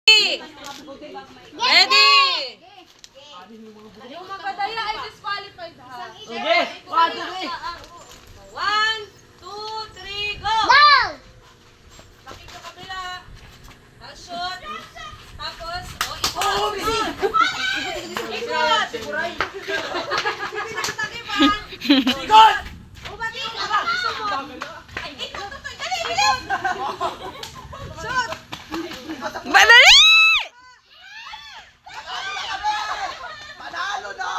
Ready? Yung magadaya ay disqualified ha. Okay. 1, 2, 3. 1, 2, 3, go! Go! Bakit ka kabila? Shoot. Tapos, ikot. Ikot. Ikot! O, ba't ikot? Gusto mo? Ay, ikot to. Dali, bilis! Shoot. Madali! Panalo na!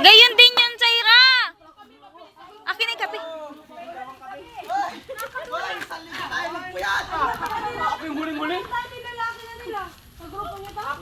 Gayon din yun, Zaira. Akin ay kape. Ako yung huling-huling. Lalaki na nila. Sa grupo niya ba?